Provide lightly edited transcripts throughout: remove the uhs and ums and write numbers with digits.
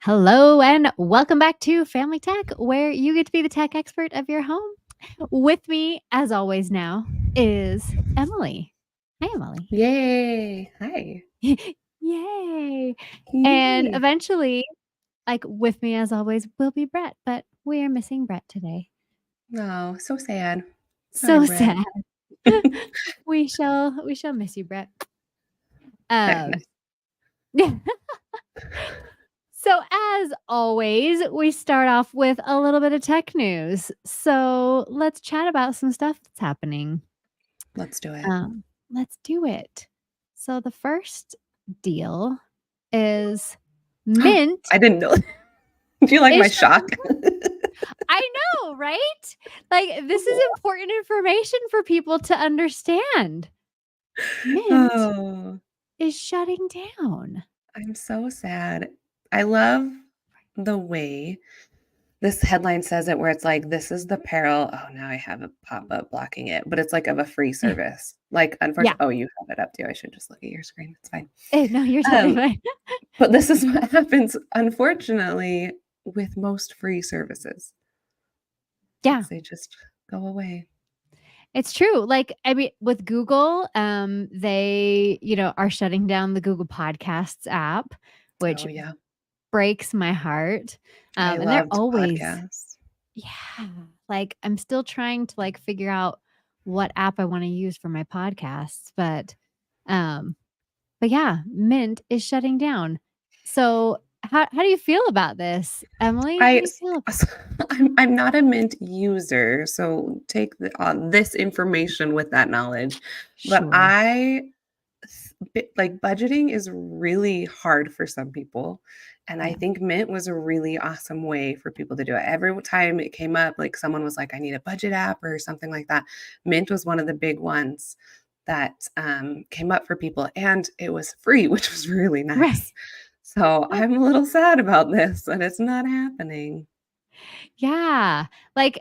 Hello and welcome back to Family Tech, where you get to be the tech expert of your home. With me, as always, now is Emily. Hi, Emily. Yay. Hi. Yay. And Yay. eventually, with me, as always, will be Brett, but we are missing Brett today. Oh, so sad. Sorry, So Brett. sad. We shall miss you, Brett. Nice. Yeah. So, as always, we start off with a little bit of tech news. So, let's chat about some stuff that's happening. Let's do it. Let's do it. So, the first deal is Mint I didn't know. Do you like my is shock? I know, right? This is important information for people to understand. Mint Oh, is shutting down. I'm so sad. I love the way this headline says it, where it's like, this is the peril. Oh, now I have a pop-up blocking it, but it's like of a free service. Like, Yeah. unfortunately, oh, you have it up too. I should just look at your screen. It's fine. No, you're totally Um, fine. but this is what happens, unfortunately, with most free services. Yeah. They just go away. It's true. With Google, they, are shutting down the Google Podcasts app, which Oh, yeah. breaks my heart. I And they're loved always podcasts. yeah, I'm still trying to, figure out what app I wanna use for my podcasts, but yeah, Mint is shutting down. So, how do you feel about this, Emily? How I do you feel ab I'm not a Mint user, so take this information with that knowledge. But Sure. like, budgeting is really hard for some people, and I Yeah. think Mint was a really awesome way for people to do it. Every time it came up, like, someone was like, "I need a budget app," or something like that. Mint was one of the big ones that, came up for people, and it was free, which was really Right. nice. So, I'm a little sad about this, and it's not happening. Yeah. Like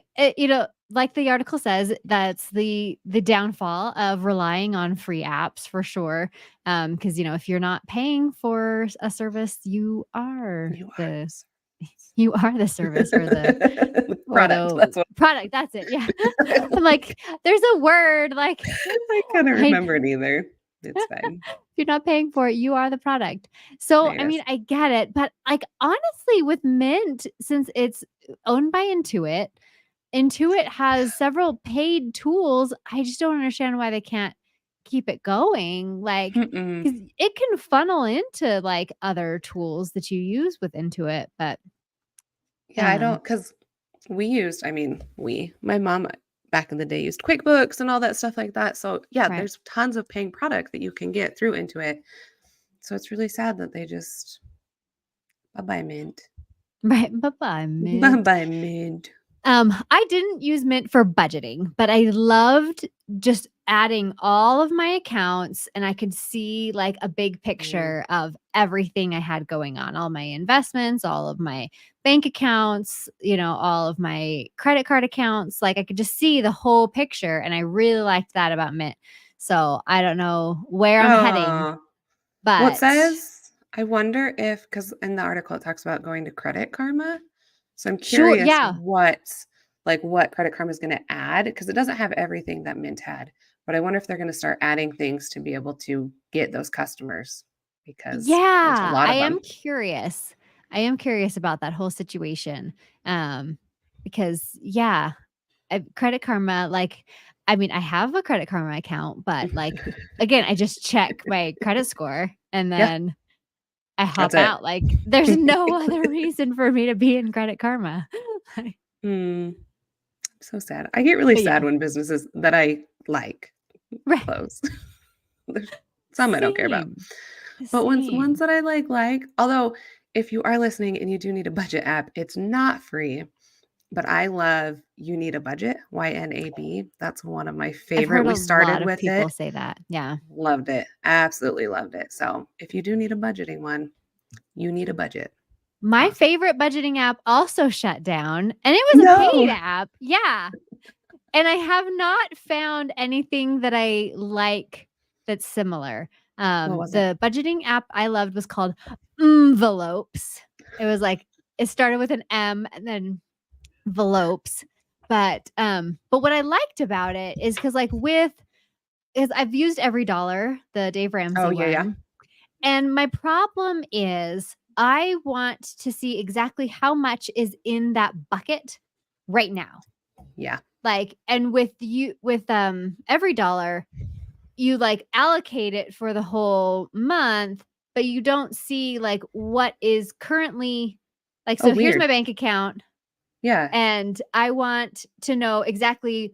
the article says, that's the downfall of relying on free apps for sure. Because if you're not paying for a service, you are You are the the you are the service or the service. or Product, the that's what product. That's it. Yeah. I'm like, there's a word I couldn't I remember it either. It's fine. if you're not paying for it, you are the product. So, I mean, Yes. I get it, but honestly, with Mint, since it's owned by Intuit has several paid tools. I just don't understand why they can't keep it going. Mm-mm. 'Cause it can funnel into other tools that you use with Intuit, but Yeah, I um don't, because my mom back in the day used QuickBooks and all that stuff like that. So yeah, right. there's tons of paying product that you can get through Intuit. So it's really sad that they just bye-bye Mint. Right. Bye-bye, Mint. Bye-bye Mint. I didn't use Mint for budgeting, but I loved just adding all of my accounts and I could see a big Mm. picture of everything I had going on, all my investments, all of my bank accounts, all of my credit card accounts. I could just see the whole picture and I really liked that about Mint. So, I don't know where I'm heading, Oh. Well, it but says, I wonder if, because in the article it talks about going to Credit Karma. So I'm sure, curious yeah. what Credit Karma is going to add, because it doesn't have everything that Mint had. But I wonder if they're going to start adding things to be able to get those customers, because there's a Yeah, lot I of am them. curious. I am curious about that whole situation. Um, because yeah, Credit Karma, I mean, I have a Credit Karma account, but again, I just check my credit score and Yeah, then I that's hop it. out. There's no other reason for me to be in Credit Karma. Like, Hmm, so sad. I get really but yeah, sad when businesses that I like right. close. There's some I don't care about. Same. But ones Same. that I like, although if you are listening and you do need a budget app, it's not free, but I love You Need a Budget, YNAB. That's one of my I've favorite. heard We a started lot of with it, people say that. Yeah. loved it, absolutely loved it. So if you do need a budgeting one, You Need a Budget. My Awesome. favorite budgeting app also shut down, and it was a paid No. app. Yeah. And I have not found anything that I like that's similar. What was it? The budgeting app I loved was called Envelopes. It was like it started with an M and then envelopes. But what I liked about it is because is I've used Every Dollar, the Dave Oh, Ramsey yeah, yeah. one. And my problem is I want to see exactly how much is in that bucket right now. Yeah. Like, and with Every Dollar, you like allocate it for the whole month, but you don't see like what is currently like, Oh, so here's my weird. bank account Yeah. and I want to know exactly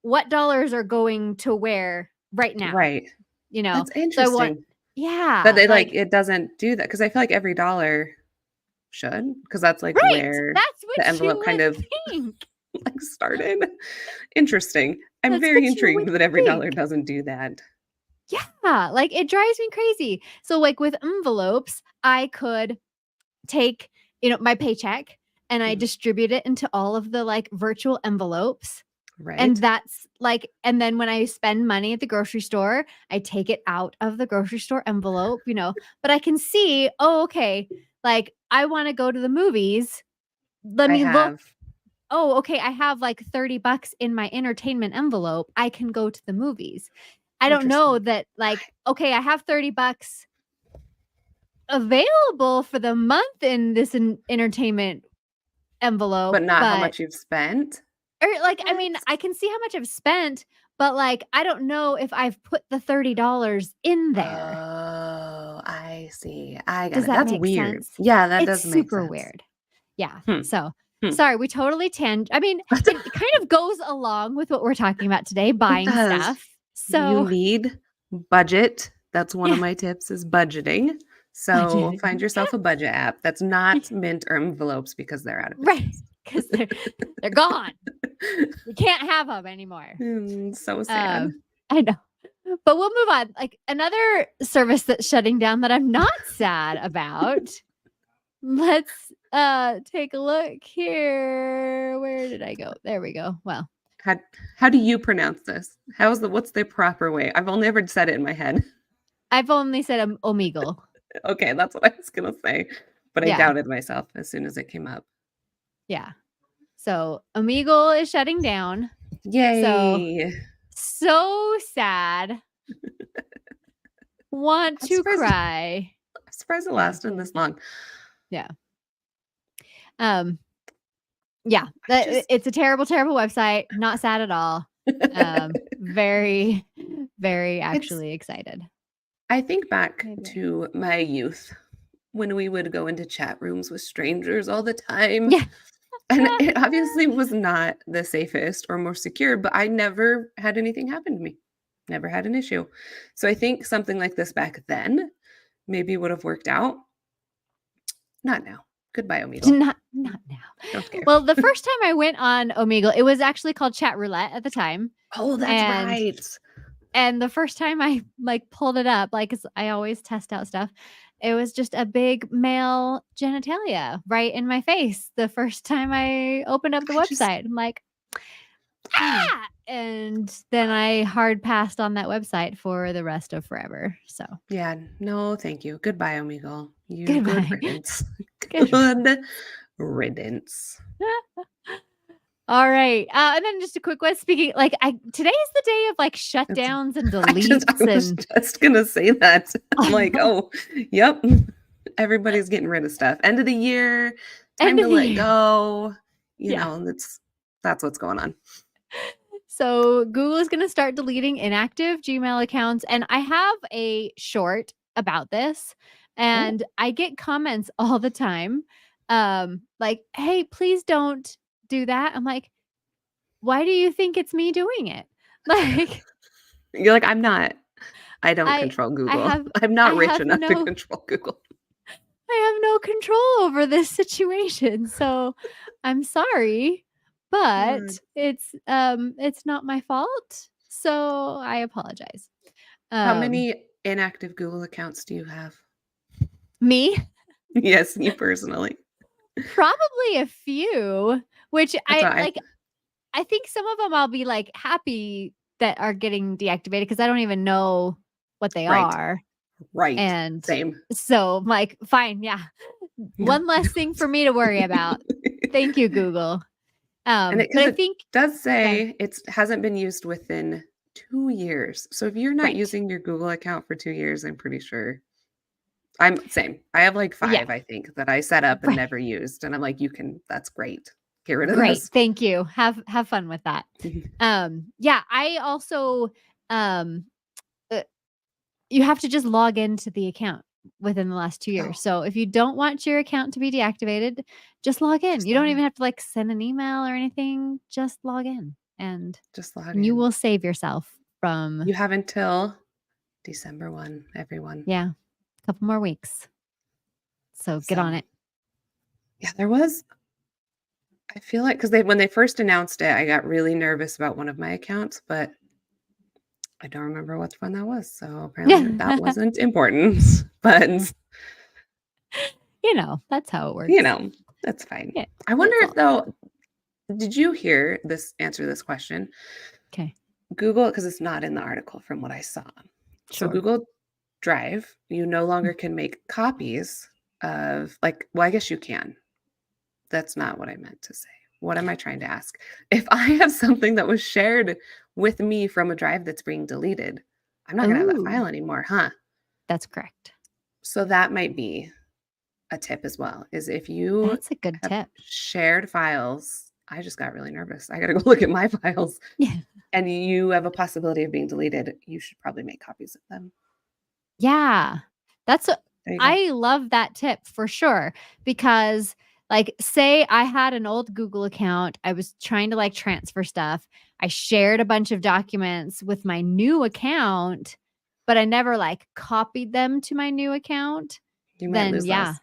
what dollars are going to where right now, Right. you know? That's So I want, interesting. But yeah, they like like, it doesn't do that because I feel like Every Dollar should, because that's like right. where That's the what envelope you kind would of think. like started. Interesting. I'm That's very what you would intrigued that Every Dollar think. doesn't do that. Yeah, like it drives me crazy. So like with envelopes, I could take, my paycheck and I Mhm. distribute it into all of the like virtual envelopes. And Right? that's like, and then when I spend money at the grocery store, I take it out of the grocery store envelope, but I can see, oh, okay, like I want to go to the movies. Let I me look. have. Oh, okay. I have like $30 in my entertainment envelope. I can go to the movies. I don't know Interesting. that, like, okay, I have $30 available for the month in this entertainment But envelope, not how but much you've spent? or like, I What? mean, I can see how much I've spent, but like, I don't know if I've put the $30 in there. Oh, I see. I got Does it. that That's make weird. sense? Yeah, that It's does make super sense. weird. Yeah. Hmm. So Hmm. sorry, we totally I mean, it kind of goes along with what we're talking about today, It buying does. stuff. You So need budget. That's one of yeah, my tips is budgeting. So find budgeting. yourself a budget app that's not Mint or envelopes because they're out of Right. business. Because they're gone. We can't have them anymore. So sad. Um, I know. But we'll move on. Like another service that's shutting down that I'm not sad about. Let's take a look here. Where did I go? There we go. Well, How how do you pronounce this? What's the proper way? I've only ever said it in my head. I've only said Omegle. Okay, that's what I was gonna say, but I Yeah. doubted myself as soon as it came up. Yeah. So Omegle is shutting down. So Yay! so sad. Want I'm to surprised. cry. I'm surprised it Yeah. lasted this long. Yeah. Um yeah, I just it's a terrible, terrible website. Not sad at all. Very, very it's actually excited. I think back Maybe. to my youth when we would go into chat rooms with strangers all the time. Yeah. And it obviously was not the safest or more secure, but I never had anything happen to me. Never had an issue. So I think something like this back then maybe would have worked out. Not now. Goodbye, Omegle. Not now. Don't care. Well, the first time I went on Omegle, it was actually called Chat Roulette at the time, Oh, that's and right. the first time I like pulled it up, like 'cause I always test out stuff, it was just a big male genitalia right in my face the first time I opened up the I just website. I'm like, yeah. ah! And then I hard passed on that website for the rest of forever. So Yeah, no, thank you. Goodbye, Omegle. You good goodbye. riddance. Good. Good riddance. All right. And then just a quick one. Speaking, like, today is the day of like It's shutdowns and I deletes was and just gonna say that. I'm like, oh, yep. Everybody's getting rid of stuff. End of the year, time end to of the let year. go. Yeah. That's what's going on. So Google is going to start deleting inactive Gmail accounts. And I have a short about this. Oh, And I get comments all the time. Like, hey, please don't do that. I'm like, why do you think it's me doing it? Like, you're like, I don't I control I Google. have I'm I not rich have enough to no control Google. I have no control over this situation. So I'm sorry, Word. but it's not my fault. So I apologize. How Um many inactive Google accounts do you have? Me? Yes, you personally. Probably a few, which That's I what I like. I think some of them I'll be like happy that are getting deactivated because I don't even know what they right. are. Right. And Same. so I'm like, fine, yeah. No, One less thing for me to worry about. Thank you, Google. And But because I it think does that say it hasn't been used within 2 years. So if you're not right. using your Google account for 2 years, I'm pretty sure I'm same. I have like Yeah, 5, I think, that I set up and right. never used, and I'm like, "You can that's great. Get rid of Great. this." Thank you. Have fun with that. Yeah, I also um uh, you have to just log into the account within the last 2 years. Oh, So if you don't want your account to be deactivated, just log in. just You don't log in. even have to like send an email or anything. Just log in and Just log you in. will save yourself from You have until December 1, everyone. yeah, a couple more weeks. So get on So, it. yeah, there was I feel like because they when they first announced it, I got really nervous about one of my accounts, but I don't remember which one that was, so apparently that wasn't important, but, That's how it you works. know, that's fine. Yeah, I wonder it's if all good. though did you hear this answer this question? Okay. Google, because it's not in the article from what I saw. So Sure. Google Drive, you no longer can make copies of like, well, I guess you can. That's not what I meant to say. What am I trying to ask? If I have something that was shared with me from a drive that's being deleted, I'm not gonna have that Ooh, file anymore, huh? that's correct. So that might be a tip as well, is if you That's a good have tip. shared files, I just got really nervous. I gotta go look at my files. Yeah. And you have a possibility of being deleted, you should probably make copies of them. Yeah. That's a There you go. I love that tip for sure because like say I had an old Google account, I was trying to like transfer stuff. I shared a bunch of documents with my new account, but I never like copied them to my new account, You might then lose yeah, those.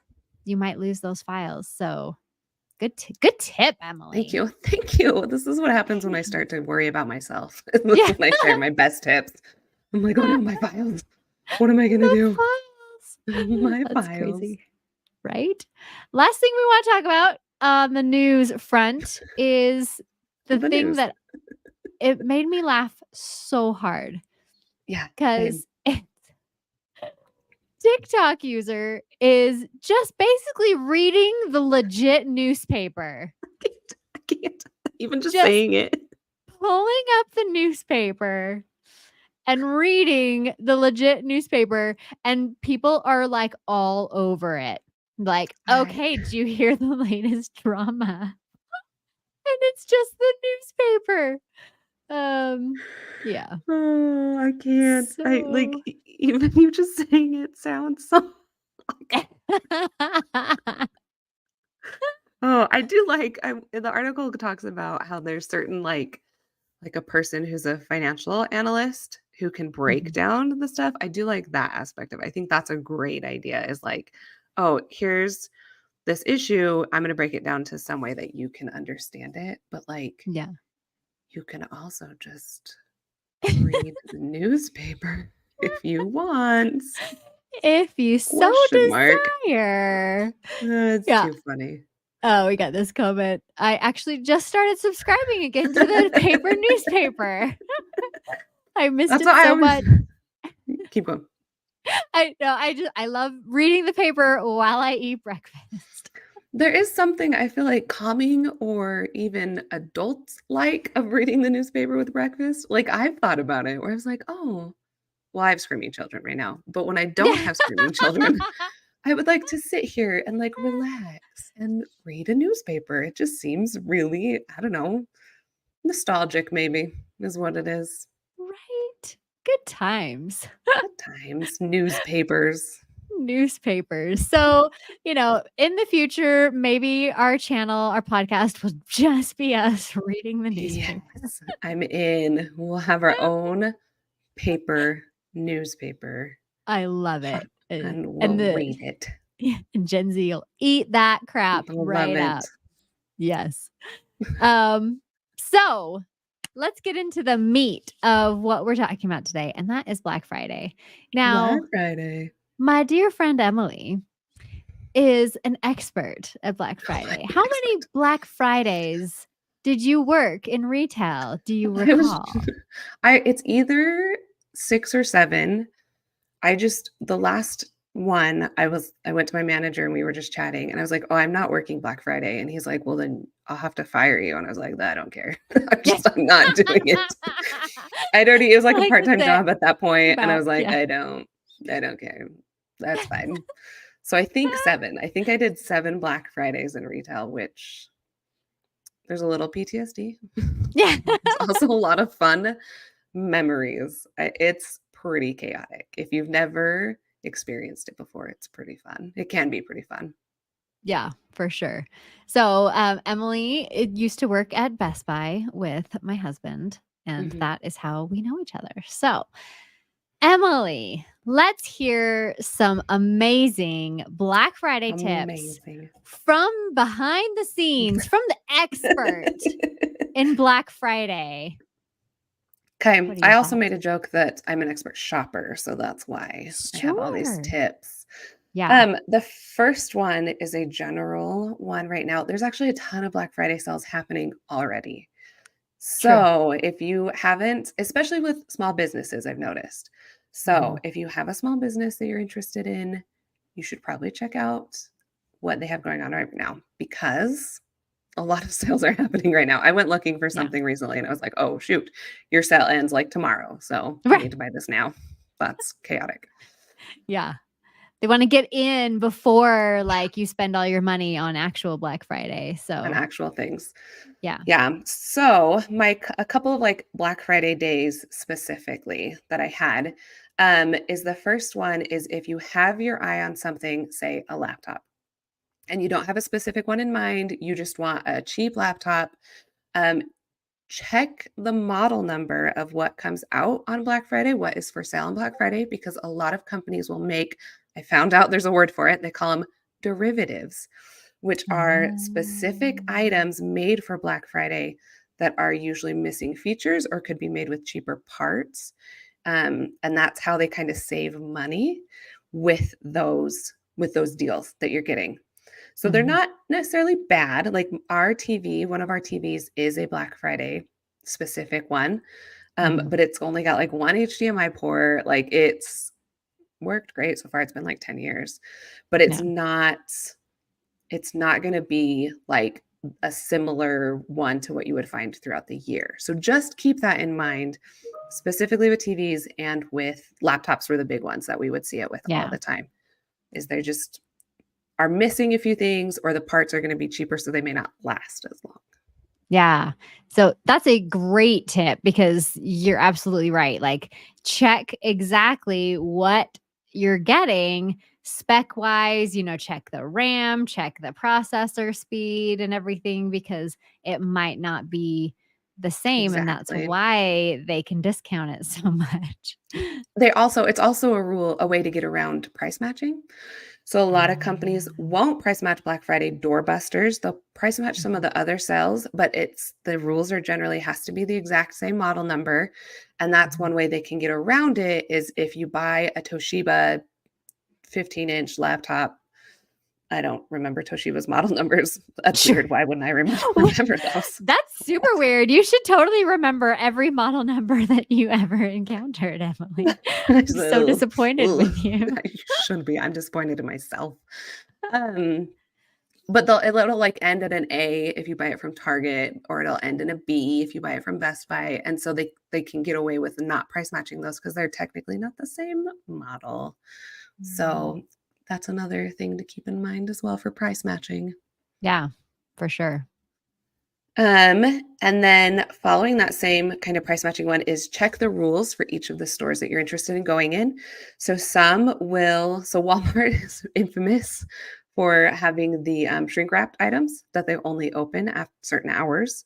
you might lose those files. So good tip, Thank Emily. you. Thank you. This is what happens when I start to worry about myself. This is Yeah. when I share my best tips. I'm like, "Oh, no, my files. What am I gonna The do? files. My That's files." crazy. Right? Last thing we want to talk about on the news front is the The thing news. that it made me laugh so hard Yeah, same. because TikTok user is just basically reading the legit newspaper. I can't. Even just Just saying it. pulling up the newspaper and reading the legit newspaper, and people are like all over it. Like, I okay, did you hear the latest drama? And it's just the newspaper. Yeah. Oh, I can't. I like So even you just saying it sounds so Oh, I do like the article talks about how there's certain like a person who's a financial analyst who can break Mhm. down the stuff. I do like that aspect of it. I think that's a great idea is like, oh, here's this issue. I'm going to break it down to some way that you can understand it. But like, Yeah. you can also just read the newspaper if you want. If you so Question mark. desire. It's Yeah. too funny. Oh, we got this comment. I actually just started subscribing again to the paper newspaper. I missed That's it what I so always much. keep going. I know. I love reading the paper while I eat breakfast. There is something I feel like calming or even adult-like of reading the newspaper with breakfast. Like, I've thought about it where I was like, "Oh" well, I have screaming children right now, but when I don't Yeah. have screaming children, I would like to sit here and, like, relax and read a newspaper. It just seems really, I don't know, nostalgic maybe is what it is. Right. Good times. Good times, newspapers. Newspapers. So, in the future, maybe our channel, our podcast will just be us reading the newspaper. Yes, I'm in. We'll have our own paper newspaper. I love it. And And we'll the read it. and Gen Z will eat that crap I love right it. up. Yes. So let's get into the meat of what we're talking about today, and that is Black Friday. Black Now, Friday. my dear friend Emily is an expert at Black Friday. How many Expert. Black Fridays did you work in retail? Do you I was recall? I it's either 6 or 7. I just the last one, I went to my manager and we were just chatting and I was like, "Oh, I'm not working Black Friday." And he's like, "Well, then I'll have to fire you." And I was like, "I don't care. Yeah. I'm not doing it." It was like a Like, part-time that's it. job at that point, and I About was like, yeah. I don't care. That's fine." So I think 7. I think I did 7 Black Fridays in retail, which there's a little PTSD. Yeah. There's also a lot of fun memories. It's pretty chaotic. If you've never experienced it before, it's pretty fun. It can be pretty fun. Yeah, for sure. So, Emily used to work at Best Buy with my husband, and Mhm. that is how we know each other. So, Emily, let's hear some amazing Black Friday tips Amazing. from behind the scenes, from the expert in Black Friday. Okay, What are I your also thoughts? made a joke that I'm an expert shopper, so that's why I have all these Sure. tips. Yeah, The first one is a general one right now. There's actually a ton of Black Friday sales happening already. true. So, if you haven't, especially with small businesses, I've noticed. So, Mhm. if you have a small business that you're interested in, you should probably check out what they have going on right now because a lot of sales are happening right now. I went looking for Yeah. something recently and I was like, "Oh, shoot, your sale ends like tomorrow. So, I Right. need to buy this now." That's chaotic. Yeah. They wanna get in before, like, you spend all your money on actual Black Friday, On so actual things. yeah. Yeah. So a couple of like Black Friday days specifically that I had is the first one is if you have your eye on something, say a laptop, and you don't have a specific one in mind, you just want a cheap laptop. Um, check the model number of what comes out on Black Friday, what is for sale on Black Friday, because a lot of companies will make, I found out there's a word for it, they call them derivatives, which are specific Oh. items made for Black Friday that are usually missing features or could be made with cheaper parts. And that's how they kind of save money with those deals that you're getting. So they're Mhm. not necessarily bad. Like our TV, one of our TVs is a Black Friday specific one, Mhm. but it's only got like one HDMI port. Like it's worked great so far. It's been like 10 years, but Yeah. it's not going to be like a similar one to what you would find throughout the year. So just keep that in mind, specifically with TVs and with laptops were the big ones that we would see it with all Yeah. the time. Is they just are missing a few things or the parts are going to be cheaper so they may not last as long. Yeah. So that's a great tip because you're absolutely right. Like, check exactly what you're getting spec wise, check the RAM, check the processor speed and everything because it might not be the same. And that's Exactly. why they can discount it so much. It's also a way to get around price matching. So a lot of companies Um, won't price match Black Friday doorbusters. They'll price match some of mhm, the other sales, but it's the rules are generally has to be the exact same model number. And that's mhm. one way they can get around it is if you buy a Toshiba 15-inch laptop. I don't remember Toshiba's model numbers. That's Sure. weird. Why wouldn't I remember those? That's super weird. You should totally remember every model number that you ever encountered, Emily. I I'm just, so "Ugh, disappointed ugh." with you. I shouldn't be. I'm disappointed in myself. Um, but it'll like end at an A if you buy it from Target, or it'll end in a B if you buy it from Best Buy. And so they can get away with not price matching those because they're technically not the same model. Mm. So that's another thing to keep in mind as well for price matching. Yeah, for sure. And then following that same kind of price matching one is check the rules for each of the stores that you're interested in going in. So Walmart is infamous for having the shrink wrapped items that they only open at certain hours.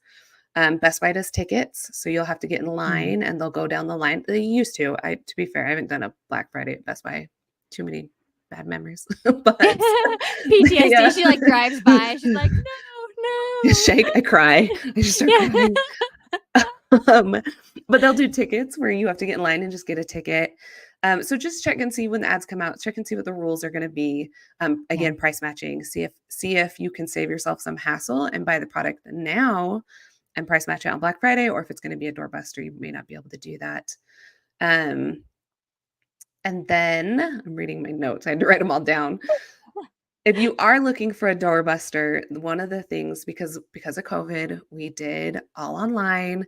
Best Buy does tickets, so you'll have to get in Mm. line and they'll go down the line. They used to. To be fair, I haven't done a Black Friday at Best Buy. Too many bad memories, but they, PTSD. She like drives by. She's like, no, shake, I cry. I just start no. Yeah. crying. Um, but they'll do tickets where you have to get in line and just get a ticket. So just check and see when the ads come out. Check and see what the rules are going to be. Yeah. Again, price matching. See if you can save yourself some hassle and buy the product now and price match it on Black Friday, or if it's going to be a doorbuster, you may not be able to do that. Um, And then I'm reading my notes. I had to write them all down. If you are looking for a doorbuster, one of the things, because of COVID, we did all online.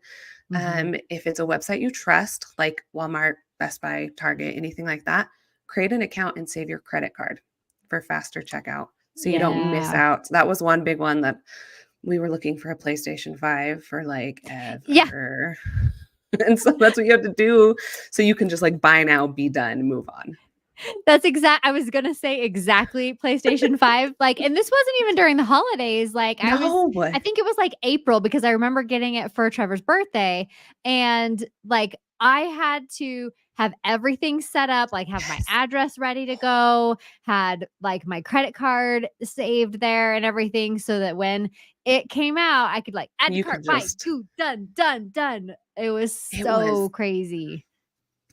Mhm. If it's a website you trust, like Walmart, Best Buy, Target, anything like that, create an account and save your credit card for faster checkout so you don't miss Yeah. out. That was one big one that we were looking for a PlayStation 5 for like Yeah. ever. And so that's what you have to do so you can just like buy now, be done, move on. I was gonna say exactly PlayStation 5, like, and this wasn't even during the holidays, like, No. I think it was, like, April because I remember getting it for Trevor's birthday, and, like, I had to have everything set up, like, have my Yes. address ready to go, had, like, my credit card saved there and everything so that when it came out, I could, like, add to You could cart, buy, just do, done, done, done. It was it was so crazy.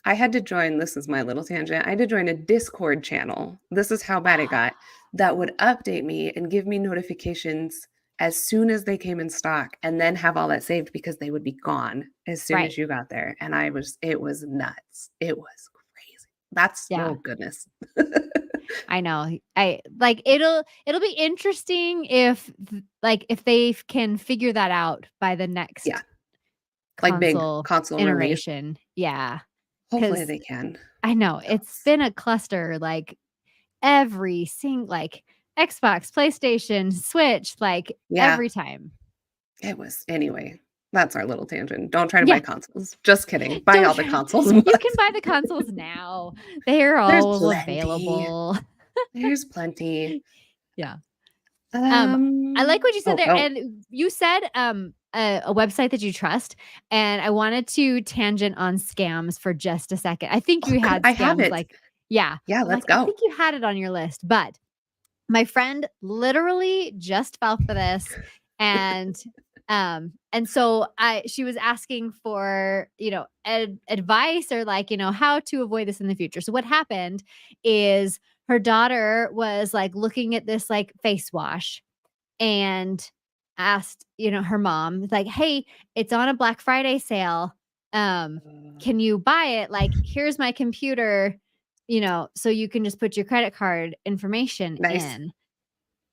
I had to join this is my little tangent. I had to join a Discord channel. This is how bad it got. That would update me and give me notifications as soon as they came in stock and then have all that saved because they would be gone as soon Right. as you got there. And it was nuts. It was crazy. That's Yeah. oh goodness. I know. I like it'll be interesting if like if they can figure that out by the Yeah. next Like big console console release. iteration. Yeah. Hopefully Cuz they can. I know That it's was been a cluster like like Xbox, PlayStation, Switch, like yeah, every time. it was anyway. That's our little tangent. Don't try to buy Yeah. consoles. Just kidding. Buy Don't all the try. consoles, You can but buy the consoles now. They're there's all plenty. available. There's plenty. Yeah. I like what you said Oh, there, oh, and you said, a website that you trust, and I wanted to tangent on scams for just a second. I think you okay, had I have scams, it. like yeah. Yeah, I'm let's like, I go. think you had it on your list, but my friend literally just fell for this, and so she was asking for, advice or, like, how to avoid this in the future. So what happened is her daughter was, like, looking at this, like, face wash and asked, her mom, like, "Hey, it's on a Black Friday sale. Can you buy it? Like, here's my computer, so you can just put your credit card information Nice. in."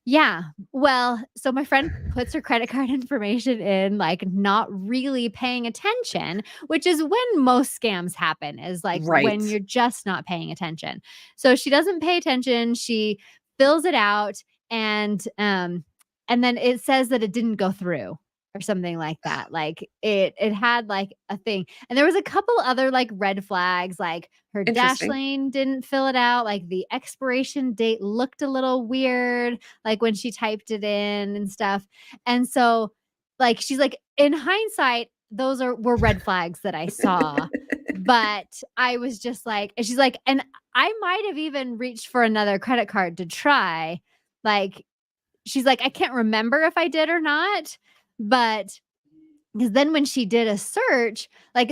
Yeah. Well, so my friend puts her credit card information in, like, not really paying attention, which is when most scams happen, is like when Right. you're just not paying attention. So she doesn't pay attention. She fills it out and then it says that it didn't go through or something like that. Like it had like a thing. And there was a couple other like red flags, like her dash Interesting. lane didn't fill it out, like the expiration date looked a little weird like when she typed it in and stuff. And so like she's like in hindsight those were red flags that I saw. But I was just like and she's like and I might have even reached for another credit card to try. Like she's like I can't remember if I did or not, but because then when she did a search, like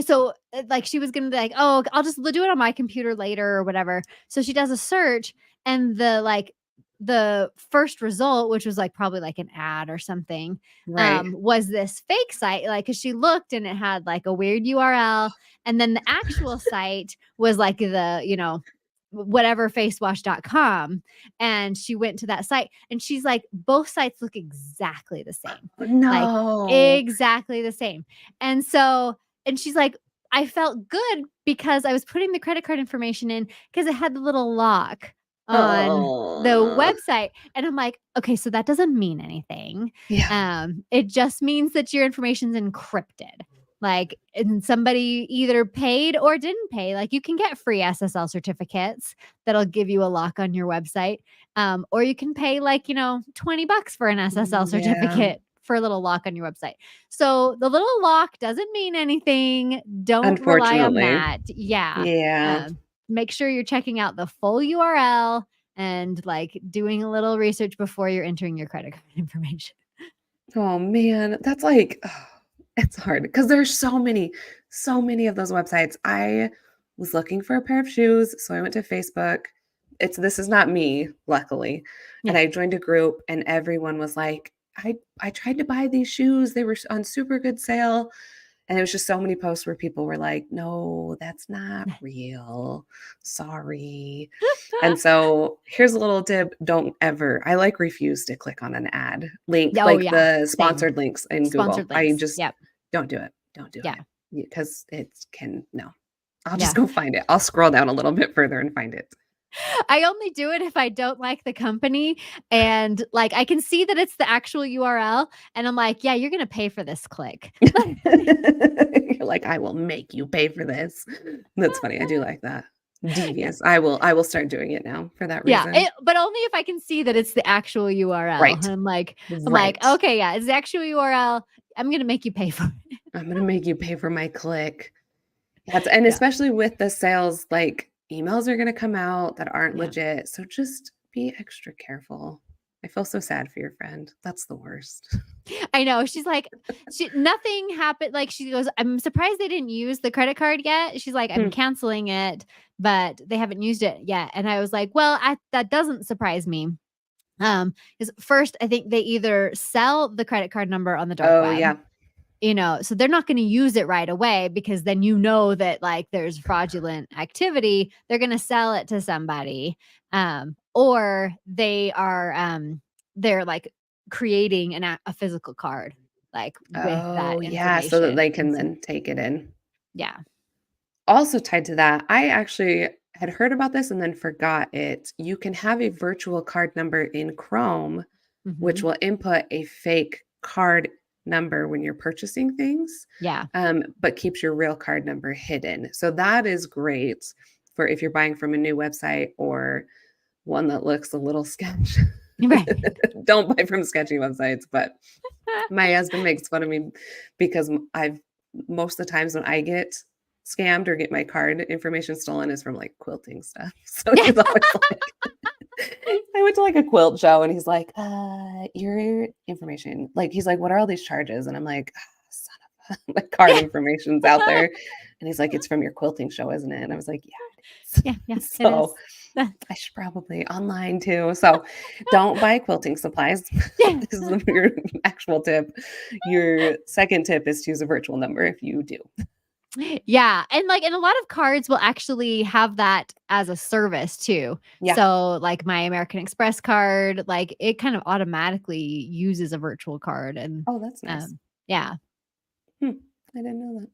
she was gonna be like, "Oh, I'll just do it on my computer later or whatever." So she does a search, and the first result, which was like probably like an ad or something, Right. was this fake site. Like, cause she looked and it had like a weird URL, and then the actual site was like whatever facewash.com, and she went to that site and she's like both sites look exactly the same, like No. exactly the same. And so and she's like, I felt good because I was putting the credit card information in because it had the little lock on the Oh. website. And I'm like, okay, so that doesn't mean anything. Yeah. It just means that your information's encrypted. Like, and somebody either paid or didn't pay. Like, you can get free SSL certificates that'll give you a lock on your website. Or you can pay like, $20 for an SSL Yeah. certificate for a little lock on your website. So the little lock doesn't mean anything. Don't rely on Unfortunately. that. Yeah. Yeah. Make sure you're checking out the full URL and like doing a little research before you're entering your credit card information. Oh man, that's like it's hard because there's so many of those websites. I was looking for a pair of shoes, so I went to Facebook. This is not me, luckily. And Yeah. I joined a group and everyone was like, I tried to buy these shoes. They were on super good sale. And it was just so many posts where people were like, "No, that's not real. Sorry." And so here's a little tip. Don't ever, I like refuse to click on an ad link, Oh, like yeah, the same. sponsored links in Google. Sponsored I links. just Yep. don't do it. Don't do Yeah. it because it can, no. I'll just Yeah. go find it. I'll scroll down a little bit further and find it. I only do it if I don't like the company and, like, I can see that it's the actual URL, and I'm like, "Yeah, you're gonna pay for this click." You're like, "I will make you pay for this." That's funny. I do like that. Yeah. Devious. I will start doing it now for that Yeah, reason. but only if I can see that it's the actual URL. Right. I'm like, Right. "Okay, yeah, it's the actual URL. I'm gonna make you pay for it." I'm gonna make you pay for my click. That's, and Yeah, especially with the sales, like, emails are gonna come out that aren't yeah. legit, so just be extra careful. I feel so sad for your friend. That's the worst. I know. She's like, nothing happened. Like she goes, I'm surprised they didn't use the credit card yet. She's like, I'm Hmm. canceling it, but they haven't used it yet. And I was like, well, that doesn't surprise me. Is first, I think they either sell the credit card number on the dark Oh, web, yeah. so they're not going to use it right away because then that like there's fraudulent activity. They're going to sell it to somebody, or they're like creating a physical card like with that Oh, yeah, so that information. they can And so, then take it in. yeah. Also tied to that, I actually had heard about this and then forgot it. You can have a virtual card number in Chrome, which Hmm. will input a fake card number when you're purchasing things, Yeah. but keeps your real card number hidden. So that is great for if you're buying from a new website or one that looks a little sketch. Right. Don't buy from sketchy websites, but my husband makes fun of me because I've, most of the times when I get scammed or get my card information stolen is from like quilting stuff. So Yeah. he's always like, I went to like a quilt show and he's like, your information, like, he's like, what are all these charges? And I'm like, son of a, my card Yeah. information's out there. And he's like, it's from your quilting show, isn't it? And I was like, yeah, Yeah. Yeah. it is. It is. So I should probably online too. So don't buy quilting supplies. Yeah. This is your actual tip. Your second tip is to use a virtual number if you do. Yeah, and a lot of cards will actually have that as a service too. Yeah. So, like my American Express card, like it kind of automatically uses a virtual card and, Oh, that's nice. yeah. Hmm. I didn't know that.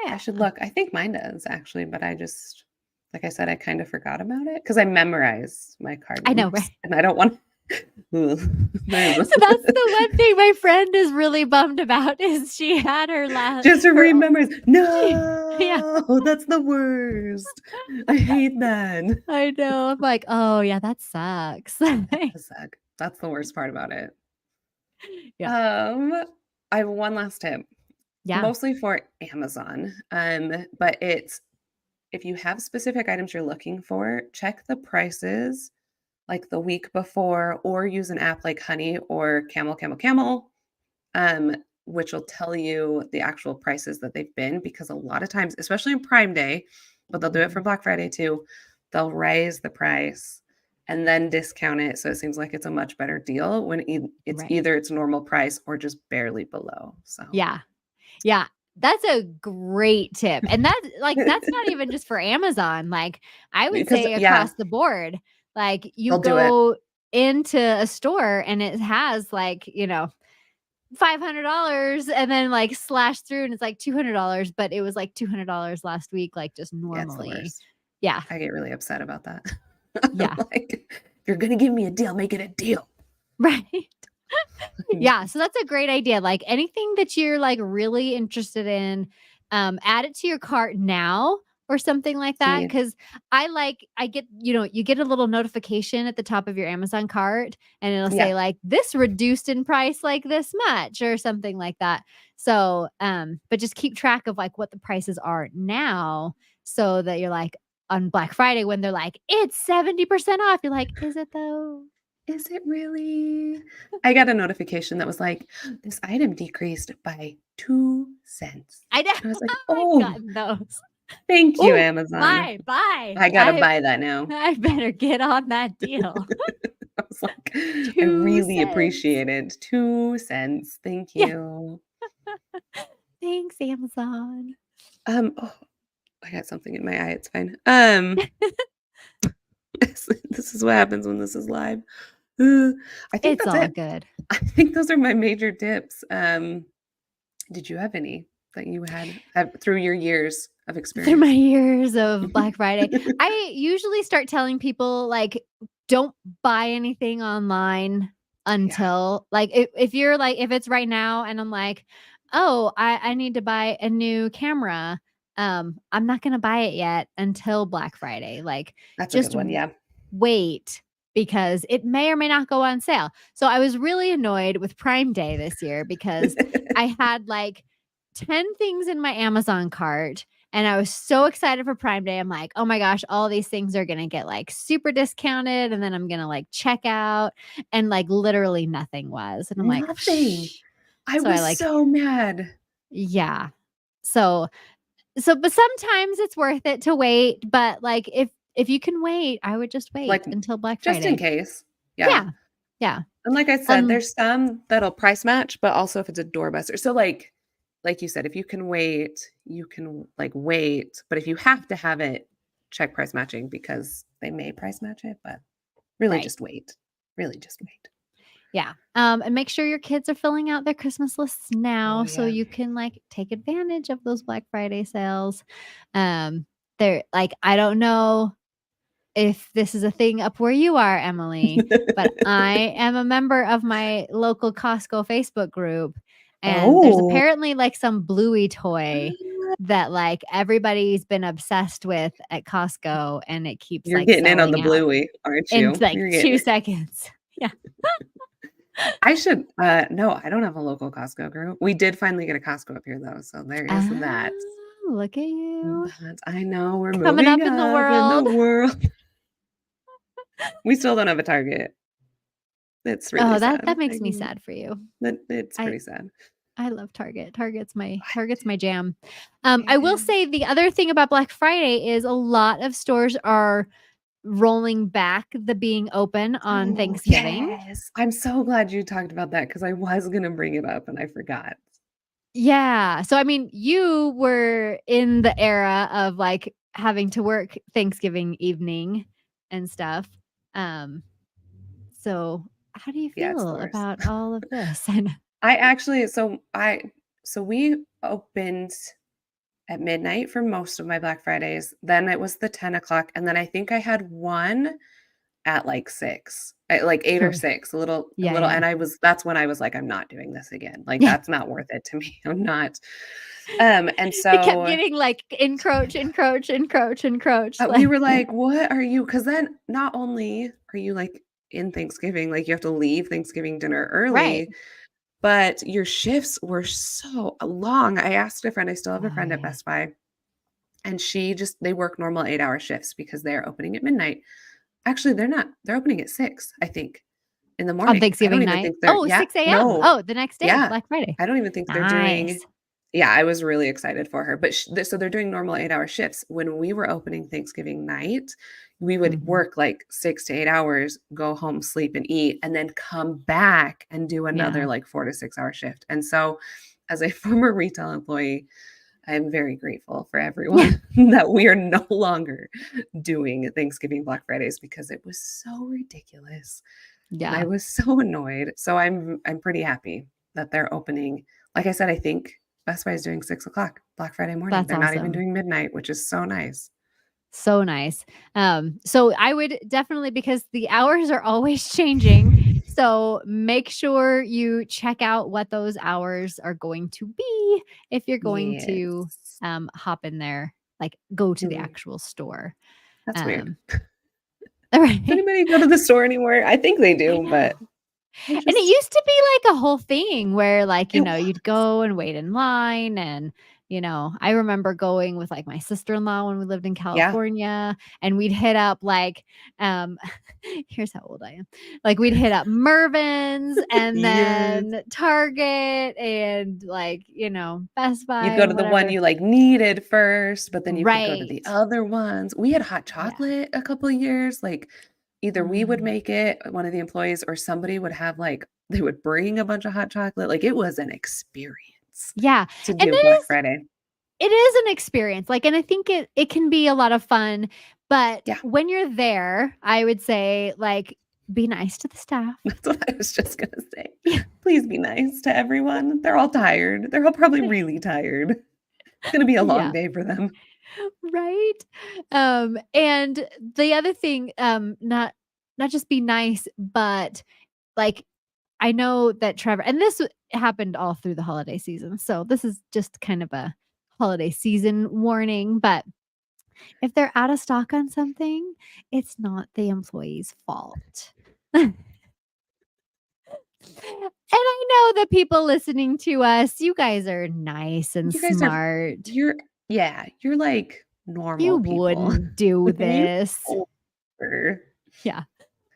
I Yeah. should look. I think mine does actually, but I just, like I said, I kind of forgot about it because I memorize my card I know, right? numbers and I don't want So that's the one thing my friend is really bummed about is she had just to her remember. yeah, No, that's the worst. I hate that. I know. I'm like, "Oh, yeah, that sucks." That does suck. That's the worst part about it. Yeah. Um, I have one last tip, Yeah. mostly for Amazon. But it's, if you have specific items you're looking for, check the prices like the week before, or use an app like Honey or Camel Camel Camel, um, which will tell you the actual prices that they've been. Because a lot of times, especially in Prime Day, but they'll do it for Mhm. Black Friday too, they'll raise the price and then discount it. So it seems like it's a much better deal when it's Right. either its normal price or just barely below. So Yeah. Yeah, that's a great tip, and that's not even just for Amazon, like, I would because say yeah, across the board, like, you they'll do it. go into a store and it has, like, $500 and then, like, slash through and it's, like, $200, but it was, like, $200 last week, like, just Yeah, it's the normally. worst. Yeah, I get really upset about that. I'm yeah, like, if you're gonna give me a deal, make it a deal. right. Yeah, so that's a great idea. Like anything that you're like really interested in, add it to your cart now or something like that. See, Cause I get, you get a little notification at the top of your Amazon cart and it'll yeah, say like this reduced in price like this much or something like that. So, but just keep track of like what the prices are now so that you're like on Black Friday when they're like, it's 70% off. You're like, is it though? is it really? I got a notification that was like, "This item decreased by 2 cents." I know. I was like, I've "Oh, gotten those. thank you, Oh, Amazon. buy, buy. I gotta buy that now." I better get on that deal. I was like, "I 2 really cents. appreciate it. 2 cents. Thank Yeah, you." Thanks, Amazon. Oh, I got something in my eye, it's fine. This is what happens when this is live. Uh, I think It's that's all it. good. I think those are my major tips. Did you have any that you have through your years of Through my experience? years of Black Friday, I usually start telling people, like, don't buy anything online Yeah, until like, if you're like if it's right now and I'm like, "Oh, I need to buy a new camera," I'm not gonna buy it yet until Black Friday, like, that's a good just one, yeah. wait because it may or may not go on sale. So I was really annoyed with Prime Day this year because I had like 10 things in my Amazon cart and I was so excited for Prime Day. I'm like, "Oh my gosh, all these things are going to get like super discounted and then I'm going to like check out." And like literally nothing was. And I'm like, Nothing. I so I was like, so mad. yeah. So but sometimes it's worth it to wait, but like if you can wait, I would just Like, wait until Black just in Friday. case. Yeah. Yeah. Yeah. And like I said, Um, there's some that'll price match, but also if it's a doorbuster. So like you said, if you can wait, you can like wait. But if you have to have it, check price matching because they may price match it, but really right. just wait. Really just wait. Yeah. And make sure your kids are filling out their Christmas lists Oh now so yeah. you can like take advantage of those Black Friday sales. They're like, I don't know if this is a thing up where you are, Emily, but I am a member of my local Costco Facebook group. And there's Oh. apparently like some Bluey toy that like everybody's been obsessed with at Costco and it keeps You're like getting in on the selling out Bluey, aren't in you? like You're getting 2 it. seconds. Yeah. I should no, I don't have a local Costco group. We did finally get a Costco up here though, so there is that. Oh, look at you But I know we're coming moving up in the up in the world. world. We still don't have a Target. It's really Oh, sad. that makes me sad for you. It's I pretty sad. I love Target. I Target's my jam. I It will is. say the other thing about Black Friday is a lot of stores are rolling back the being open on Oh, Thanksgiving. yes. I'm so glad you talked about that because I was gonna bring it up and I forgot. Yeah. So I mean, you were in the era of like having to work Thanksgiving evening and stuff. Um, so how do you Yeah, it's the feel worst. about all of this? I know. I actually so we opened at midnight for most of my Black Fridays, then it was the 10 o'clock, and then I think I had one at, like, 6, at, like, 8 or Sure. 6, a Yeah, little yeah. and that's when I was like, "I'm not doing this again, like, Yeah. that's not worth it to me, I'm not." And It kept so getting like encroach, encroach, encroach, encroach, we like were like, "What are you?" Because then not only are you, like, in Thanksgiving, like, you have to leave Thanksgiving dinner right. early, but your shifts were so long. I asked a friend I still have a Oh, friend at yeah. Best Buy, and they work normal 8-hour shifts because they're opening at midnight. Actually, they're not. They're opening at 6, I think, in the On morning. I don't Thanksgiving even night? think they're Oh, yeah, 6 a.m. no. Oh, the next day, Yeah. Black Friday. I don't even think they're doing Nice. yeah, I was really excited for her, but so they're doing normal 8-hour shifts. When we were opening Thanksgiving night, we would Mhm. work like 6 to 8 hours, go home, sleep, and eat, and then come back and do another, Yeah. like, 4 to 6-hour shift, and so, as a former retail employee, I am very grateful for Yeah. everyone that we are no longer doing Thanksgiving Black Fridays because it was so ridiculous, and I Yeah. was so annoyed. So I'm pretty happy that they're opening. Like I said, I think Best Buy is doing 6 o'clock Black Friday morning. That's They're not even awesome. doing midnight, which is so nice. So nice. So I would definitely because the hours are always changing. So make sure you check out what those hours are going to be if you're going to Yes. hop in there, like go to the Mhm. actual store. That's weird. Um, all Does right. anybody go to the store anymore? I think they I do, know. but I And it just used to be like a whole thing where like, it was. you'd go and wait in line and, I remember going with like my sister-in-law when we lived in Yeah. California and we'd hit up like here's how old I am. Like we'd hit up Mervyn's and Yes. then Target and like, Best You'd Buy go and to the one whatever. you, like, needed first, but then you could go to the Right. other ones. We had hot Yeah. chocolate a couple of years, like, either we would Mm. make it, one of the employees, or somebody would have, like they would bring a bunch of hot chocolate, like, it was an experience. Yeah. to And do Black Friday. it is an experience. Like, and I think it can be a lot of fun, but Yeah, when you're there, I would say, like, be nice to the staff. that's what I was just gonna say. Yeah. Please be nice to everyone. They're all tired. They're all probably really tired. It's gonna be a long Yeah. day for them. Right? And the other thing, not just be nice, but, like, I know that Trevor and this happened all through the holiday season, so this is just kind of a holiday season warning, but if they're out of stock on something, it's not the employee's fault. And I know that people listening to us, you guys are nice and You guys are smart. you're yeah, you're like You normal people. wouldn't do And you this. over. Yeah.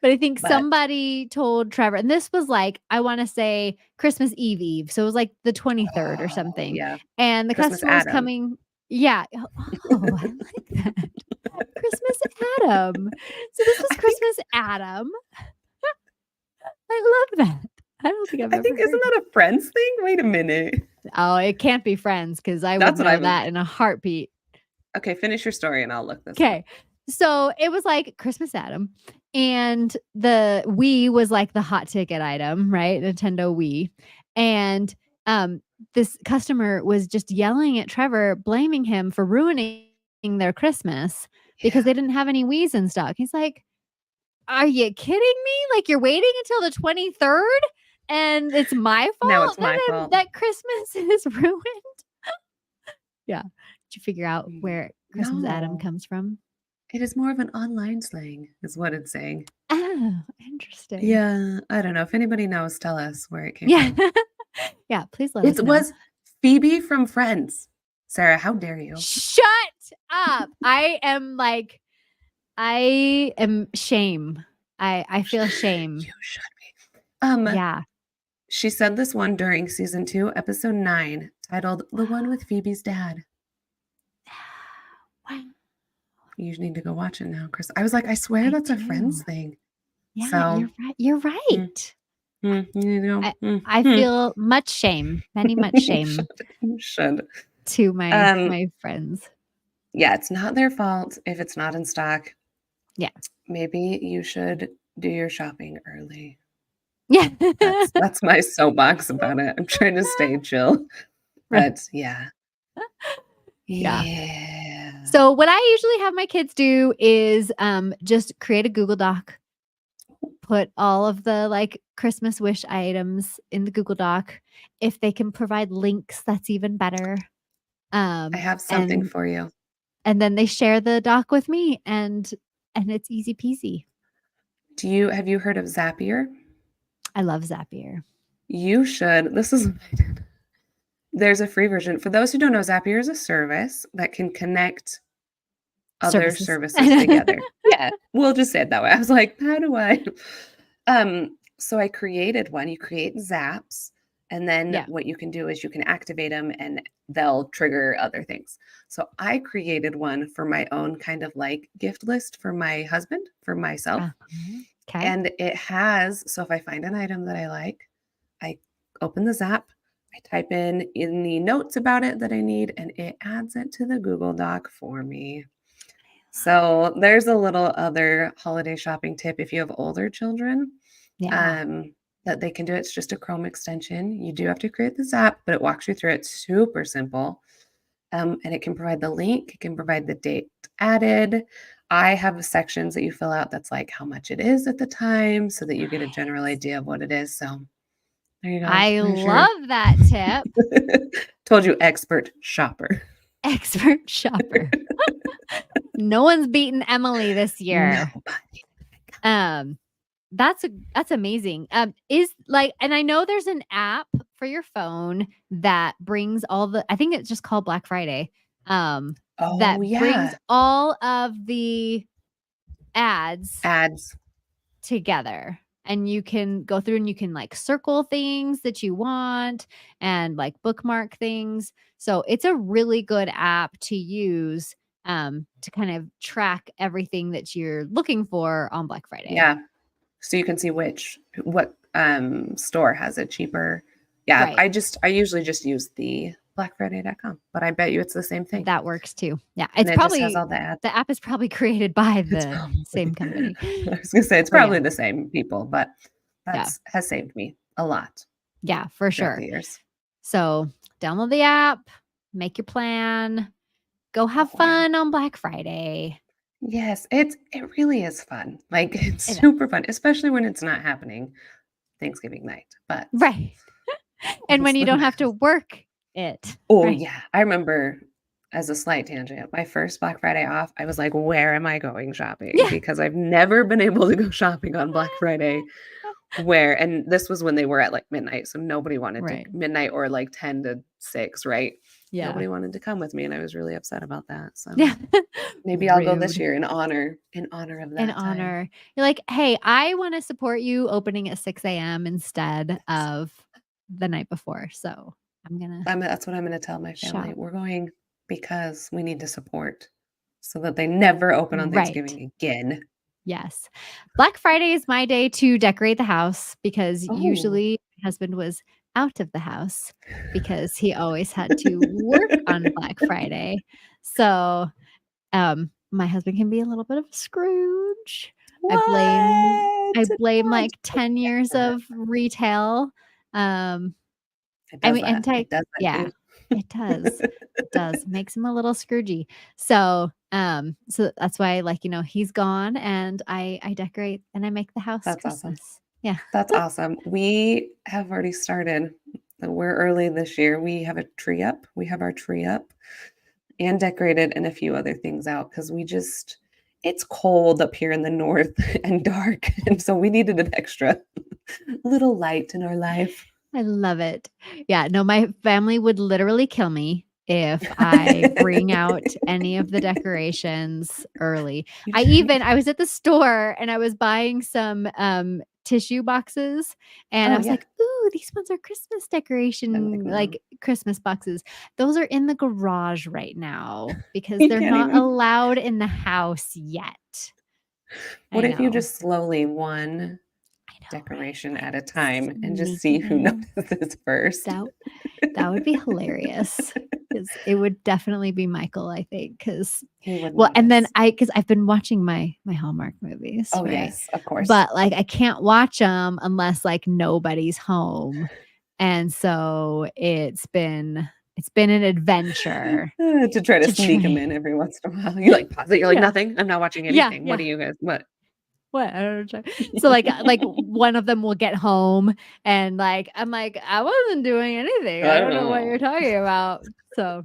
But I think But somebody told Trevor, and this was like, I wanna say Christmas Eve. So it was like the 23rd or oh, something. yeah, And the Christmas customer was Adam. coming. Yeah. Oh, I like that. Christmas Adam. So this was I think Christmas Adam. I love that. I don't think I've I ever think isn't heard that a Friends thing? Wait a minute. Oh, it can't be Friends because I would That's what I know was that in a heartbeat. okay, finish your story and I'll look this up. Okay. So it was like Christmas Adam, and the Wii was like the hot ticket item, right? Nintendo Wii. And this customer was just yelling at Trevor, blaming him for ruining their Christmas because Yeah. they didn't have any Wii's in stock. He's like, "Are you kidding me? Like you're waiting until the 23rd and it's my Now it's fault my that fault. that Christmas is ruined?" Yeah. Did you figure out Mm, where Christmas Adam no. comes from? It is more of an online slang is what it's saying. Oh, interesting. Yeah, I don't know. If anybody knows, tell us where it came Yeah. from. Yeah, please let us It know. was Phoebe from Friends. Sarah, how dare you? Shut up. I am shame. I feel shame. You should be. Yeah. She said this one during season 2, episode 9, titled "The One with Phoebe's Dad." Wow. You need to go watch it now, Chris. I was like, I swear I that's a do. Friends thing. Yeah, So, You're mm, right. you need to go. I feel much shame, many much You shame should. You should. to Um, my friends. yeah, it's not their fault if it's not in stock. Yeah. Maybe you should do your shopping early. Yeah. That's my soapbox about it. I'm trying to stay chill, Right. but yeah. Yeah. Yeah. So what I usually have my kids do is just create a Google Doc, put all of the like Christmas wish items in the Google Doc. If they can provide links, that's even better. I Um have something and for you. and then they share the doc with me and it's easy peasy. Have you heard of Zapier? I love Zapier. You should. This is what I did. There's a free version. For those who don't know, Zapier is a service that can connect other Services. services together. Yeah, we'll just say it that way. I was like, how do I? So I created one. You create Zaps, and then Yeah. what you can do is you can activate them and they'll trigger other things. So I created one for my own kind of like gift list for my husband, for myself. Okay. And it has, so if I find an item that I like, I open the Zap, I type in the notes about it that I need, and it adds it to the Google Doc for me. So there's a little other holiday shopping tip if you have older children, Yeah. um, that they can do. It's just a Chrome extension. You do have to create the Zap, but it walks you through it. Super simple. And it can provide the link, it can provide the date added. I have sections that you fill out that's like how much it is at the time so that you get a general Nice. idea of what it is. So there you go. I There's your love that tip. told you expert shopper. Expert shopper. No one's beaten Emily this year. Nobody. Um, that's amazing. Is like, and I know there's an app for your phone that brings all the. I think it's just called Black Friday. That Oh brings yeah. all of the ads Ads. together, and you can go through and you can like circle things that you want and like bookmark things. So it's a really good app to use to kind of track everything that you're looking for on Black Friday. Yeah. So you can see what store has it cheaper Yeah, Right. I usually just use the blackfriday.com, but I bet you it's the same thing. That works too. Yeah. And It's it just has probably all the ads. the app is probably created by It's the probably same company. I was gonna say it's So yeah. probably the same people, but Yeah. has saved me a lot Yeah, for throughout sure. the years. So download the app, make your plan, go have Oh, yeah. fun on Black Friday. Yes, it really is fun. Like, it's You know, super fun, especially when it's not happening Thanksgiving night, but right. And when most you of the don't have time. to work it. Oh, Right. yeah. I remember, as a slight tangent, my first Black Friday off, I was like, "Where am I going shopping?" Yeah. Because I've never been able to go shopping on Black Friday and this was when they were at, like, midnight, so nobody wanted to Right. midnight or, like, 10 to 6, right? Yeah. Nobody wanted to come with me, and I was really upset about that, so Yeah. maybe I'll go this Rude. year in honor of In that time. honor. You're like, "Hey, I wanna support you opening at 6 a.m. instead Yes. of the night before, so I'm gonna That's what I'm gonna tell my family. shop." We're going because we need to support so that they never open on Right. Thanksgiving again. Yes. Black Friday is my day to decorate the house because Oh. usually my husband was out of the house because he always had to work on Black Friday. So, my husband can be a little bit of a Scrooge. I What? blame, Not like, 10 years fair. of retail. Um, It I does mean, that. and tech It does that to yeah, you. it does. It does. Makes him a little Scroogey. So that's why, like, he's gone and I decorate and I make the house That's awesome. Christmas. Yeah. That's awesome. We have already started. We're early this year. We have a tree up. We have our tree up and decorated and a few other things out because it's cold up here in the north and dark. And so we needed an extra little light in our life. I love it. Yeah, no, my family would literally kill me if I bring out any of the decorations early. I was at the store and I was buying some, tissue boxes, and I Oh, was yeah. like, "Ooh, these ones are Christmas I like decoration, them. like, Christmas boxes." Those are in the garage right now because You they're can't not even. allowed in the house yet. What I if you know. just slowly one I know, right? decoration Like, at a time and just sneak see it who in. notices first? That That would be hilarious. 'Cause it would definitely be Michael, I think. Cause He would well, and then notice. because 'cause I've been watching my Hallmark movies, Oh, right? yes, of course. But, like, I can't watch them unless, like, nobody's home, and so it's been an adventure To try to to sneak him try. in every once in a while. You, like, pause it, you're like, Yeah. "Nothing, I'm not watching Yeah, anything. What yeah. are you guys what?" What? I don't know. So, like, one of them will get home, and, like, I'm like, "I wasn't doing anything. I I don't don't know what you're know. talking about." So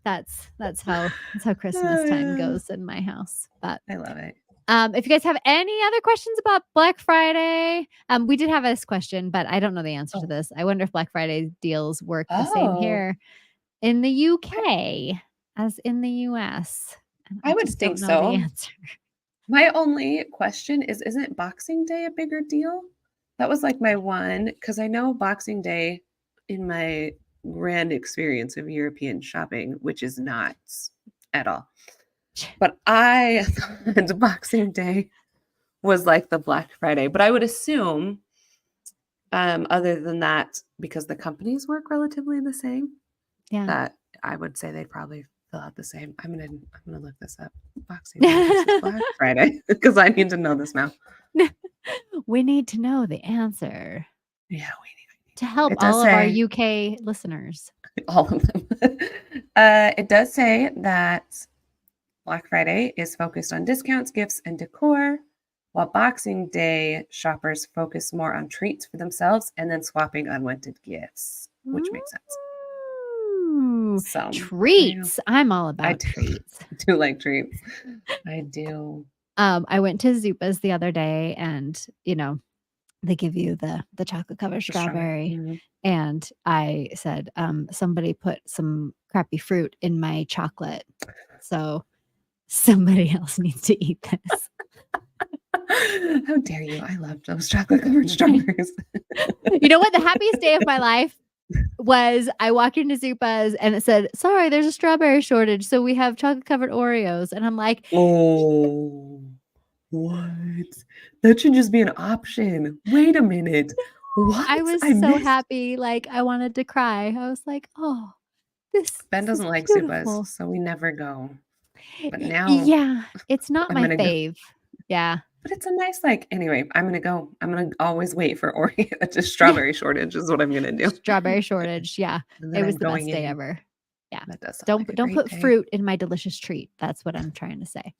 that's how Christmas time Uh, goes in my house. But, I love it. if you guys have any other questions about Black Friday, we did have this question, but I don't know the answer to Oh. this. I wonder if Black Friday deals work the same Oh, here in the I UK as in the US, and I I would just think don't know the so. answer. My only question is, isn't Boxing Day a bigger deal? That was, like, my one because I know Boxing Day in my grand experience of European shopping, which is not at all, but I thought Boxing Day was like the Black Friday, but I would assume, other than that, because the companies work relatively the same, Yeah. that I would say they'd probably fill out the same. I'm gonna look this up. Boxing Day versus Black Friday because I need to know this now. We need to know the answer Yeah, we need to to know. help It does all of our say UK listeners. all of them. It does say that Black Friday is focused on discounts, gifts, and decor, while Boxing Day shoppers focus more on treats for themselves and then swapping unwanted gifts, which makes sense. Ooh, So, there you go. treats. I'm all I about do, treats. do like treats. I do. I went to Zupa's the other day and, they give you the chocolate covered The strawberry. strawberry, Mhm. and I said, "Somebody put some crappy fruit in my chocolate, so somebody else needs to eat this." How dare you? I love those chocolate covered Right? strawberries. You know what? The happiest day of my life was I walked into Zupa's and it said, "Sorry, there's a strawberry shortage, so we have chocolate covered Oreos." And I'm like, Oh, what? That should just be an option. Wait a minute. What? I was I so missed happy, like, I wanted to cry. I was like, "Oh, Ben this is doesn't like Zupas, beautiful." so we never go. But now Yeah, it's not I'm my gonna go. fave. Yeah, But it's a nice, like anyway, I'm gonna go. I'm gonna always wait for Oreo to strawberry shortage is what I'm gonna do. strawberry shortage, yeah. And then It I'm was the going best day in. ever. Yeah. That does sound Don't like a don't great put day. fruit in my delicious treat. That's what I'm trying to say.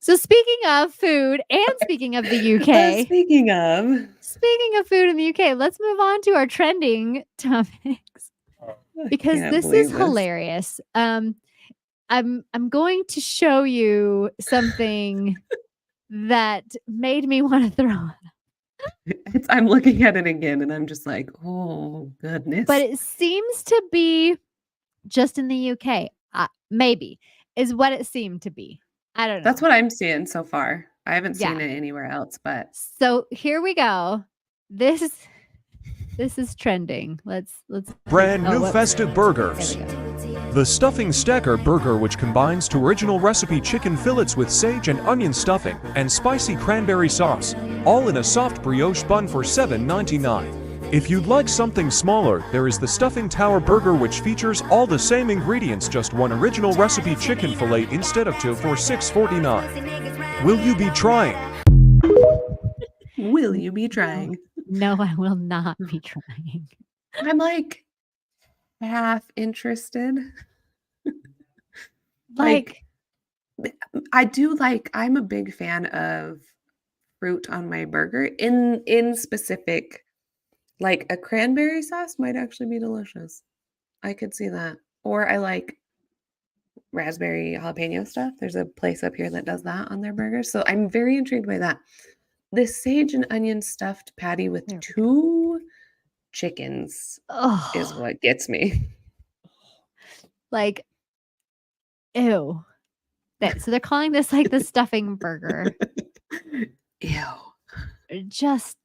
So speaking of food and speaking of the UK, Speaking of, speaking of food in the UK, let's move on to our trending topics I because can't this is believe this. hilarious. I'm going to show you something that made me want to throw up, I'm looking at it again and I'm just like, "Oh, but goodness." it seems to be just in the UK. Maybe is what it seemed to be. I don't That's know. what I'm seeing so far. I haven't seen Yeah. it anywhere else, but So here we go. This is this is trending. Let's see. Brand Oh, new whoops. festive There we burgers. go. The Stuffing Stacker Burger, which combines to original recipe chicken fillets with sage and onion stuffing and spicy cranberry sauce, all in a soft brioche bun for $7.99. If you'd like something smaller, there is the Stuffing Tower Burger, which features all the same ingredients, just one original recipe chicken fillet instead of two for $6.49. Will you be trying? will you be No. trying? No, I will not be trying. I'm like half interested. Like, Like, I do like I'm a big fan of fruit on my burger in specific, like a cranberry sauce might actually be delicious. I could see that. Or I like raspberry jalapeno stuff. There's a place up here that does that on their burgers. So I'm very intrigued by that. This sage and onion stuffed patty with there we go. 2 chickens is Oh, what gets me. like, ew. So they're calling this like the stuffing burger. Ew. Just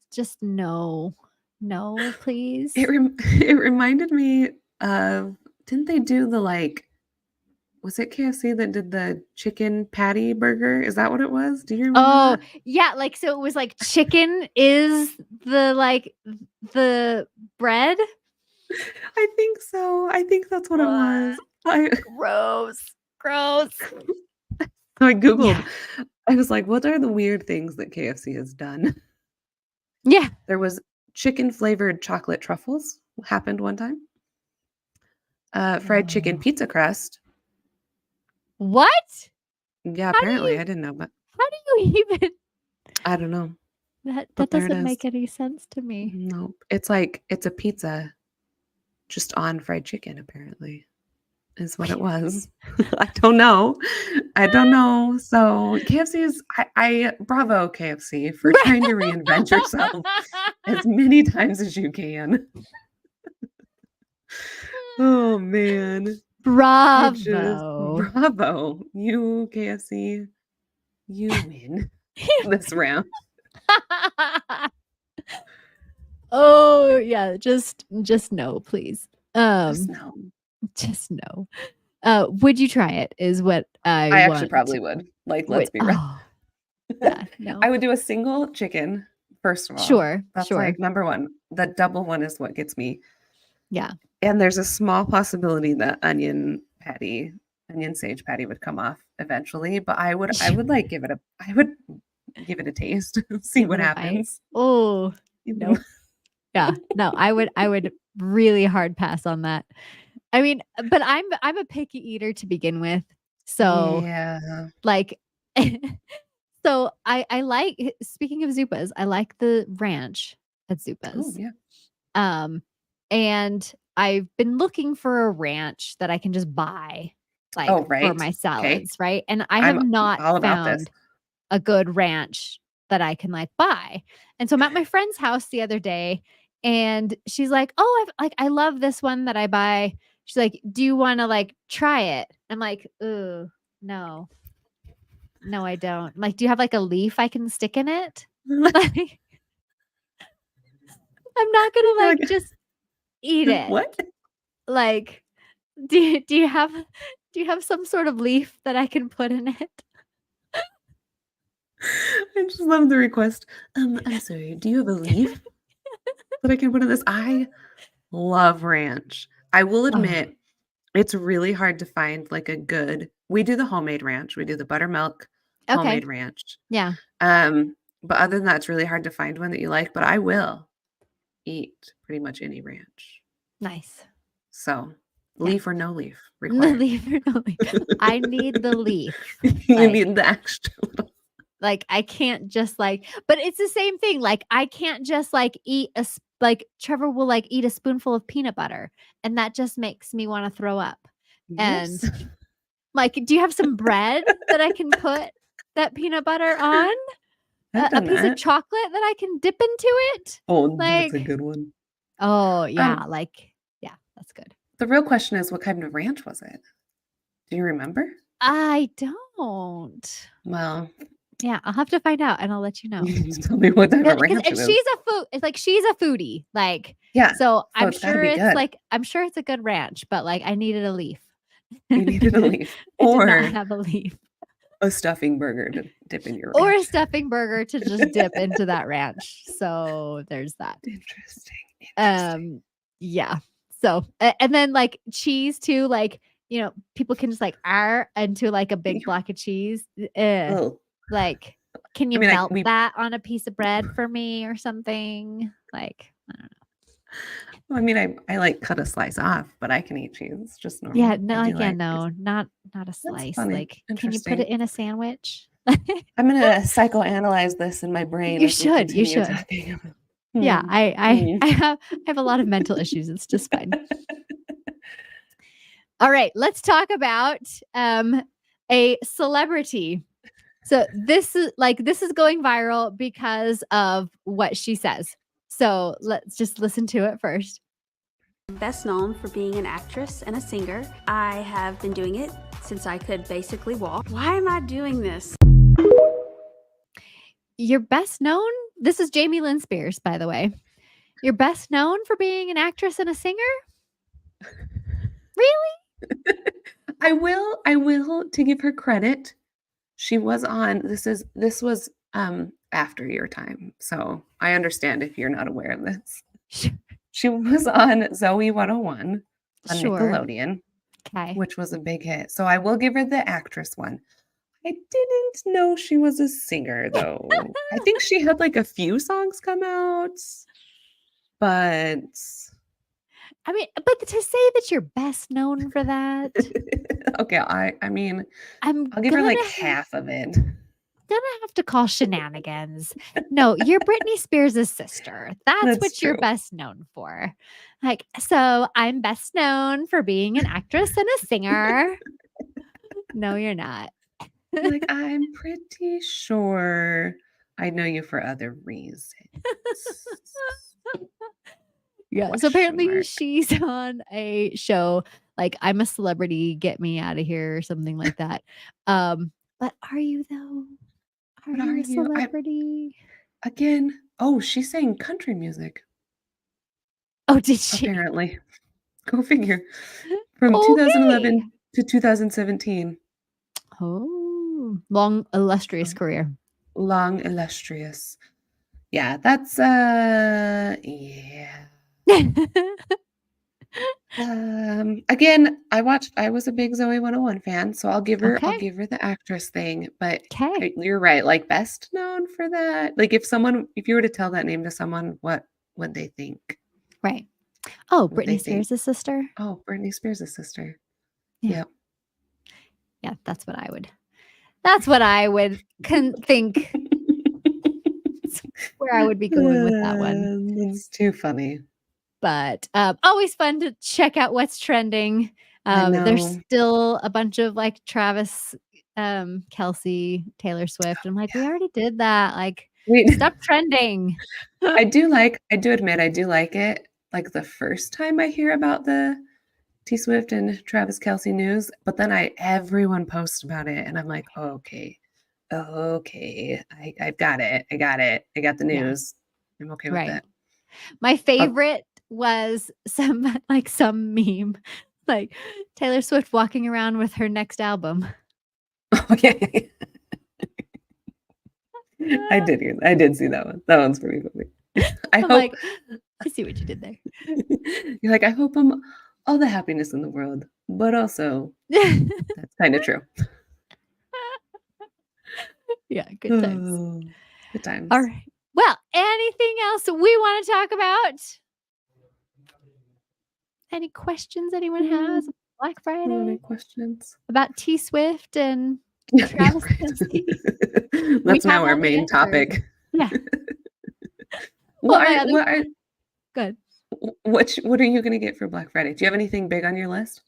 no. No, please. It reminded me of didn't they do the, like was it KFC that did the chicken patty burger? Is that what it was? Do you remember Oh, that? yeah, like, so it was like chicken is the, like, the bread? I think so. I think that's what it Ugh, was. I gross, gross. I Yeah. Googled. I was like, "What are the weird things that KFC has done?" Yeah. There was chicken flavored chocolate truffles, happened one time. Fried chicken Oh. pizza crust. What? Yeah, How do apparently, you I didn't know, but how do you even I don't know, that but there it doesn't is. make any sense to me. Nope. It's like it's a pizza just on fried chicken, apparently, is what it was. I don't know. I don't know. So KFC is I bravo KFC for trying to reinvent yourself as many times as you can. Oh man. I just Bravo. bravo. You KFC, you win this round. Oh, yeah, just no, please. Just Um, no. just no. Would you try it is what I I actually want probably to would. Like, let's would be real. oh, yeah, no. I would do a single chicken, first of all. Sure, That's sure. like number 1. The double one is what gets me. Yeah. And there's a small possibility that onion sage patty would come off eventually, but I would like I would give it a taste, see Give what it a bite. happens. Oh, Mhm. nope. Yeah. No, I would really hard pass on that. I mean, but I'm a picky eater to begin with. So, Yeah. like so I like speaking of Zupas, I like the ranch at Oh, Zupas. yeah. Um, and I've been looking for a ranch that I can just buy, like, Oh, for right. my Okay. salads, right? And I have I'm not all about this. found a good ranch that I can, like, buy. And so I'm at my friend's house the other day, and she's like, "Oh, I love this one that I buy." She's like, "Do you wanna, like, try it?" I'm like, "Ooh, no. No, I don't." I'm like, "Do you have, like, a leaf I can stick in it?" Like, I'm not gonna, You're like, like, just eat it. "What?" Like, do you have some sort of leaf that I can put in it? I just love the request. I'm sorry, do you have a leaf that I can put in this? I love ranch. I will Oh, admit, it's really hard to find like a good we do the homemade ranch. We do the buttermilk okay. homemade ranch. Yeah. Um, but other than that, it's really hard to find one that you like, but I will eat pretty much any ranch. Nice. So, Yeah. leaf or no leaf The required. leaf or no leaf. I need the leaf. You Like, need the extra little I can't just but it's the same thing. Like, I can't just eat like Trevor will eat a spoonful of peanut butter, and that just makes me want to throw up. And Yes. do you have some bread that I can put that peanut butter on? I've A done piece of that. chocolate that I can dip into it? Oh, that's a Like, good one. oh Um, yeah, yeah, that's good. the real question is what kind of ranch was it? Do you remember? I don't. Well, Yeah, I'll have to find out and I'll let you know. you need to tell me what type of Because ranch and it is. she's a food it's she's a foodie, Yeah, so so I'm it's gotta sure be it's good. I'm sure it's a good ranch, but I needed a leaf. You needed a leaf I did not or have a leaf a stuffing burger to dip in your or a ranch. stuffing burger to just dip into that ranch. So there's that. Interesting, interesting. Um, yeah. So and then cheese too, people can just R into a big block of cheese. Oh, Like, can I you mean, I melt we that on a piece of bread for me or something? I don't know. I mean, I like cut a slice off, but I can eat cheese just Yeah, normal. I no, do like cheese. no, not a That's slice. funny, Can you put it interesting. in a sandwich? I'm gonna psychoanalyze this in my brain You as we should, you continue should. talking. Yeah, Hmm, hmm. I have a lot of mental issues. It's just fine. All right, let's talk about a celebrity. So this is going viral because of what she says. So let's just listen to it first. Best known for being an actress and a singer. I have been doing it since I could basically walk. Why am I doing this? You're best known. This is Jamie Lynn Spears, by the way. You're best known for being an actress and a singer? Really? I will to give her credit. She was on this was after your time. So I understand if you're not aware of this. She was on Zoe 101 on Sure. Nickelodeon, Okay. which was a big hit. So I will give her the actress one. I didn't know she was a singer though. I think she had like a few songs come out, but I mean, but to say that you're best known for that, okay, I mean, I'm I'll give her like half of it. gonna have to call shenanigans. No, you're Britney Spears' sister. That's That's what you're true. best known for. So I'm best known for being an actress and a singer. No, you're not. Like, I'm pretty sure I know you for other reasons. Yeah. So Question apparently mark. she's on a show like I'm a Celebrity, Get Me Out of Here or something like that. But are you though? Are What are you a you? celebrity? Oh, she's saying country music, Oh, did she? apparently. Go figure. From Okay. 2011 to 2017. Oh, long illustrious So career. long, illustrious. Yeah, yeah. Again, I was a big Zoe 101 fan, so I'll Okay. give her the actress thing, but Okay. you're right, like, best known for that. Like, if you were to tell that name to someone, what would they think? Right. Oh, Would they Britney think, Spears' sister? "Oh, Britney Spears' sister." Yeah. Yep. Yeah, that's what I would think where I would be going with that one. That's too funny. But, always fun to check out what's trending. I There's know. still a bunch of, Travis, Kelce, Taylor Swift. I'm like, "We already did that." Wait. Stop trending. I do admit I do like it, like, the first time I hear about the T Swift and Travis Kelce news, but then everyone posts about it, and I'm like, "Okay, okay, I've got it, I got it, I got the Yeah, news. I'm okay with right. it." My Oh, favorite was some meme, Taylor Swift walking around with her next album. oh, yeah, yeah, yeah. I did see that one. That one's pretty funny. I I'm hope like, I see what you did there. you're like, I hope I'm all the happiness in the world, but also that's kind of true. Yeah, good times. Oh, good times. All right. Well, anything else we want to talk about? Any questions anyone has? Black Any Friday? questions? About T Swift and Yeah, Travis right. Kelce? That's now have our all the main answers. topic. Yeah. What my are other what are Good. what are you gonna get for Black Friday? Do you have anything big on your list?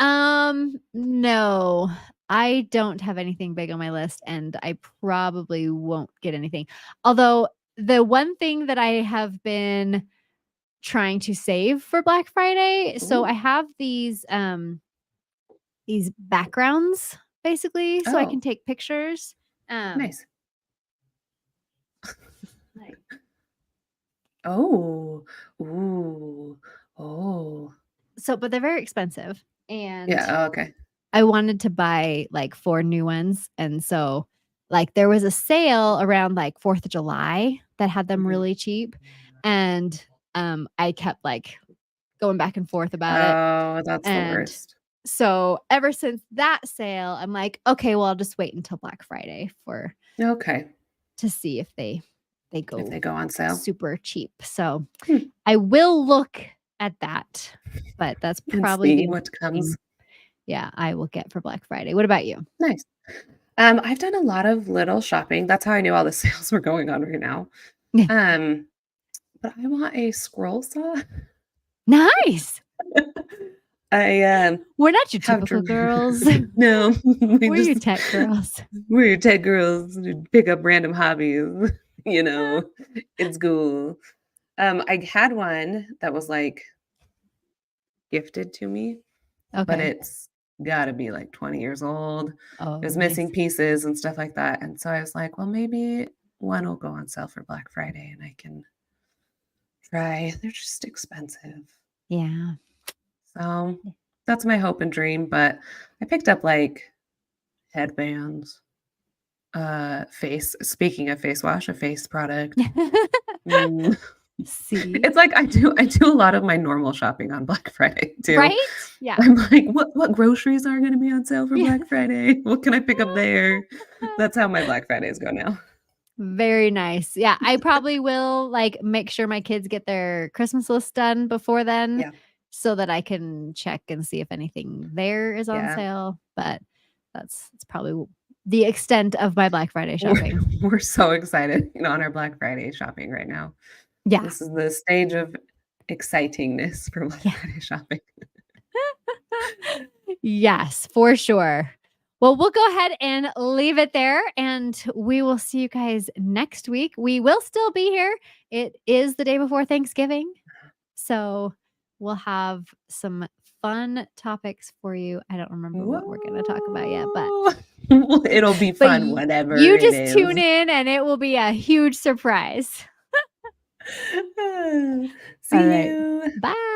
No, I don't have anything big on my list, and I probably won't get anything. Although the one thing that I have been trying to save for Black Friday, so Ooh. I have these backgrounds basically, so I can Oh, take pictures. nice. Like, Oh, ooh, oh. so, but they're very expensive, and Yeah, okay. I wanted to buy like 4 new ones. And so like there was a sale around like 4th of July that had them Mhm. really cheap. And I kept like going back and forth about it. Oh, that's the And worst. so ever since that sale, I'm like, okay, well, I'll just wait until Black Friday Okay, to see if they if go they go on sale. super cheap. So Hmm. I will look at that, but that's And probably see the what only comes. thing, yeah, I will get for Black Friday. What about you? Nice. I've done a lot of little shopping. That's how I knew all the sales were going on right now. Yeah. But I want a scroll saw. Nice. I We're not your have typical to girls. no, we We're your just tech girls. we're your tech girls who pick up random hobbies, you know, in school. I had one that was like gifted to me, but Okay. it's gotta be like 20 years old. Oh, It was nice. missing pieces and stuff like that. And so I was like, well, maybe one will go on sale for Black Friday and I can try. They're just expensive. Yeah. So that's my hope and dream. But I picked up like headbands, speaking of face wash, a face product. Mm, See? it's like I do a lot of my normal shopping on Black Friday too. Right? Yeah. I'm like, what groceries are going to be on sale for Yeah. Black Friday? What can I pick up there? That's how my Black Fridays go now. Very nice. Yeah, I probably will like make sure my kids get their Christmas list done before then Yeah. so that I can check and see if anything there is on Yeah. sale, but that's probably the extent of my Black Friday We're, shopping. we're so excited, on our Black Friday shopping right now. Yeah. This is the stage of excitingness for Black Yeah. Friday shopping. Yes, for sure. Well, we'll go ahead and leave it there, and we will see you guys next week. We will still be here. It is the day before Thanksgiving, so we'll have some fun topics for you. I don't remember what we're going to talk about yet, but Whoa. It'll be fun, y- whatever you it just is. tune in, and it will be a huge surprise. See All right. you. Bye.